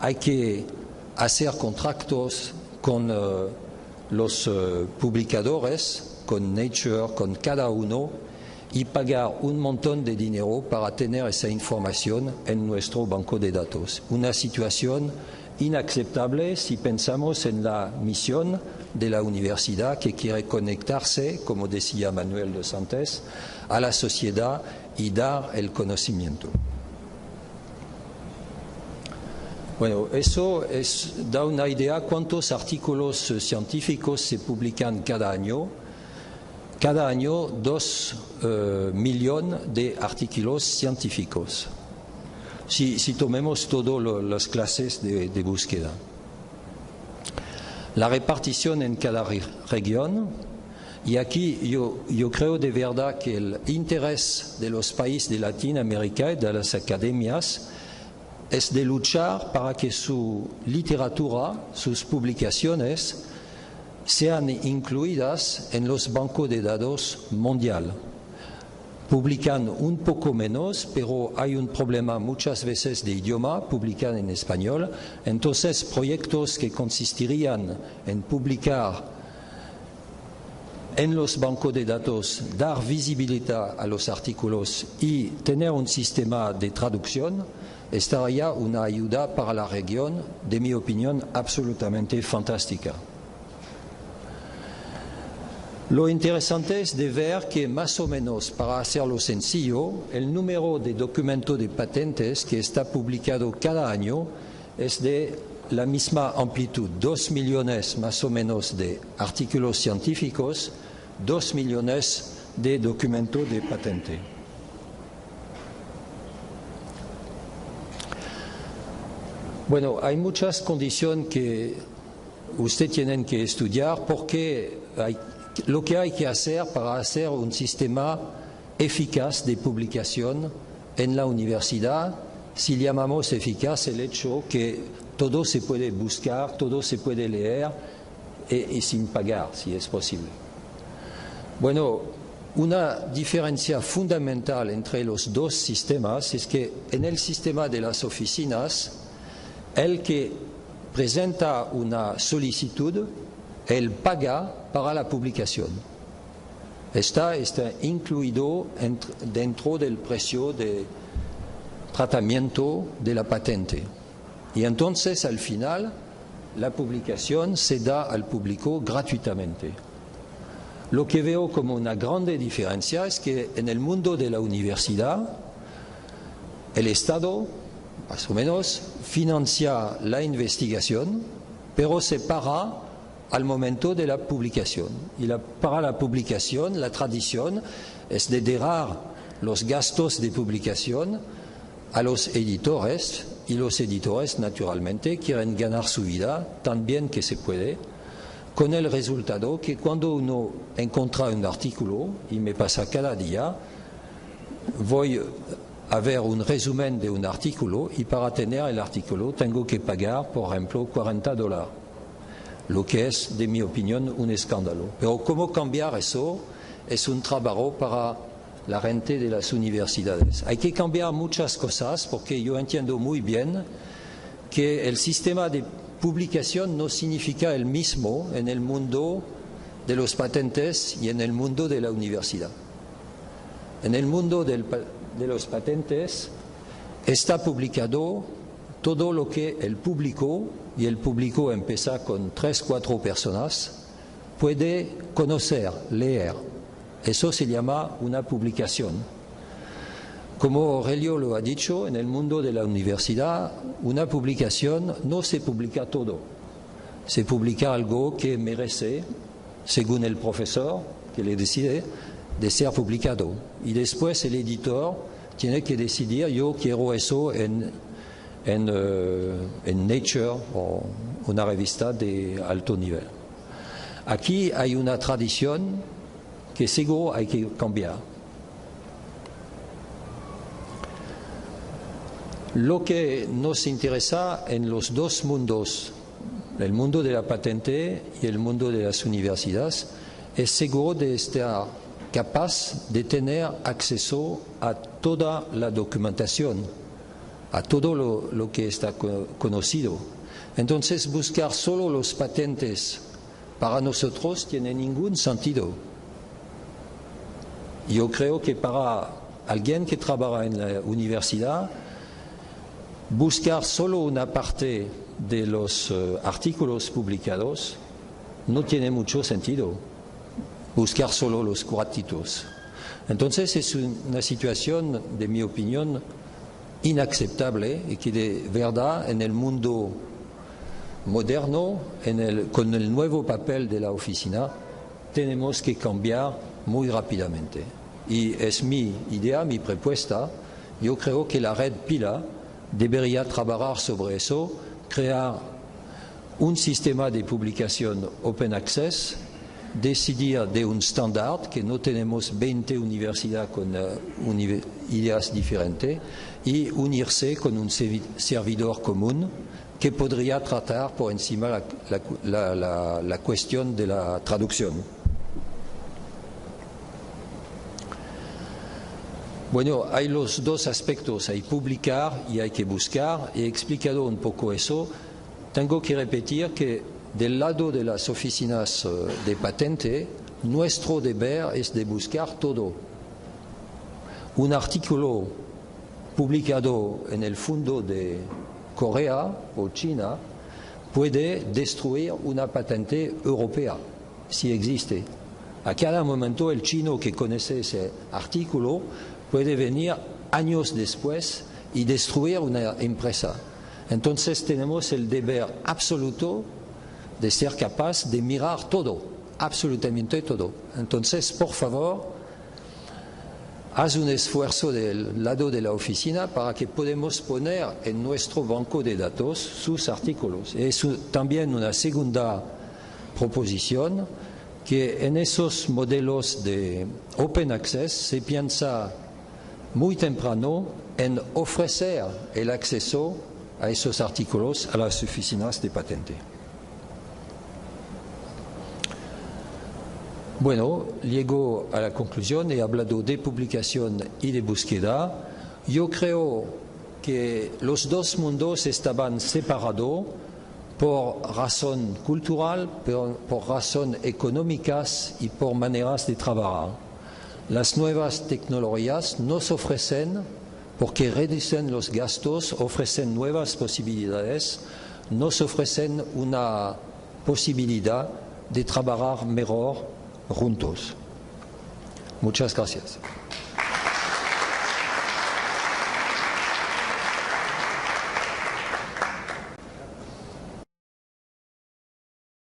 hay que hacer contratos con los publicadores, con Nature, con cada uno, y pagar un montón de dinero para tener esa información en nuestro banco de datos. Una situación inaceptable si pensamos en la misión de la universidad que quiere conectarse, como decía Manuel dos Santos, a la sociedad y dar el conocimiento. Bueno, eso da una idea de cuántos artículos científicos se publican cada año. Cada año 2 millones de artículos científicos. Si tomemos todas las clases de búsqueda. La repartición en cada región, y aquí yo creo de verdad que el interés de los países de Latinoamérica y de las academias es de luchar para que su literatura, sus publicaciones, sean incluidas en los bancos de datos mundial. Publican un poco menos, pero hay un problema muchas veces de idioma, publican en español. Entonces, proyectos que consistirían en publicar en los bancos de datos, dar visibilidad a los artículos y tener un sistema de traducción, estaría una ayuda para la región, de mi opinión, absolutamente fantástica. Lo interesante es de ver que más o menos, para hacerlo sencillo, el número de documentos de patentes que está publicado cada año es de la misma amplitud, 2 millones más o menos de artículos científicos, 2 millones de documentos de patente. Bueno, hay muchas condiciones que ustedes tienen que estudiar porque lo que hay que hacer para hacer un sistema eficaz de publicación en la universidad, si llamamos eficaz el hecho que todo se puede buscar, todo se puede leer y sin pagar, si es posible. Bueno, una diferencia fundamental entre los dos sistemas es que en el sistema de las oficinas, el que presenta una solicitud, él paga para la publicación. Está incluido dentro del precio de tratamiento de la patente. Y entonces, al final, la publicación se da al público gratuitamente. Lo que veo como una grande diferencia es que en el mundo de la universidad, el Estado, más o menos, financia la investigación, pero se paga al momento de la publicación. Y para la publicación, la tradición es de dar los gastos de publicación a los editores, y los editores, naturalmente, quieren ganar su vida tan bien que se puede, con el resultado que cuando uno encuentra un artículo, y me pasa cada día, voy a ver un resumen de un artículo, y para tener el artículo tengo que pagar, por ejemplo, $40. Lo que es, de mi opinión, un escándalo. Pero cómo cambiar eso es un trabajo para la gente de las universidades. Hay que cambiar muchas cosas porque yo entiendo muy bien que el sistema de publicación no significa el mismo en el mundo de los patentes y en el mundo de la universidad. En el mundo de los patentes está publicado todo lo que el público, y el público empieza con 3 o 4 personas, puede conocer, leer. Eso se llama una publicación. Como Aurelio lo ha dicho, en el mundo de la universidad, una publicación no se publica todo. Se publica algo que merece, según el profesor que le decide, de ser publicado. Y después el editor tiene que decidir, yo quiero eso en Nature o una revista de alto nivel. Aquí hay una tradición que seguro hay que cambiar. Lo que nos interesa en los dos mundos, el mundo de la patente y el mundo de las universidades, es seguro de estar capaz de tener acceso a toda la documentación a todo lo que está conocido. Entonces, buscar solo los patentes para nosotros tiene ningún sentido. Yo creo que para alguien que trabaja en la universidad, buscar solo una parte de los artículos publicados no tiene mucho sentido. Buscar solo los cuartitos. Entonces es una situación, de mi opinión, inaceptable y que de verdad en el mundo moderno, con el nuevo papel de la oficina, tenemos que cambiar muy rápidamente. Y es mi idea, mi propuesta. Yo creo que la red PILA debería trabajar sobre eso, crear un sistema de publicación open access, decidir de un estándar, que no tenemos 20 universidades con ideas diferentes, y unirse con un servidor común que podría tratar por encima la cuestión de la traducción. Bueno, hay los dos aspectos, hay publicar y hay que buscar. He explicado un poco eso. Tengo que repetir que del lado de las oficinas de patente, nuestro deber es de buscar todo. Un artículo publicado en el fondo de Corea o China puede destruir una patente europea, si existe. A cada momento el chino que conoce ese artículo puede venir años después y destruir una empresa. Entonces tenemos el deber absoluto de ser capaz de mirar todo, absolutamente todo. Entonces, por favor, haz un esfuerzo del lado de la oficina para que podamos poner en nuestro banco de datos sus artículos. Es también una segunda proposición, que en esos modelos de open access se piensa muy temprano en ofrecer el acceso a esos artículos a las oficinas de patente. Bueno, llego a la conclusión, he hablado de publicación y de búsqueda. Yo creo que los dos mundos estaban separados por razón cultural, por razón económicas y por maneras de trabajar. Las nuevas tecnologías nos ofrecen, porque reducen los gastos, ofrecen nuevas posibilidades, nos ofrecen una posibilidad de trabajar mejor juntos. Muchas gracias.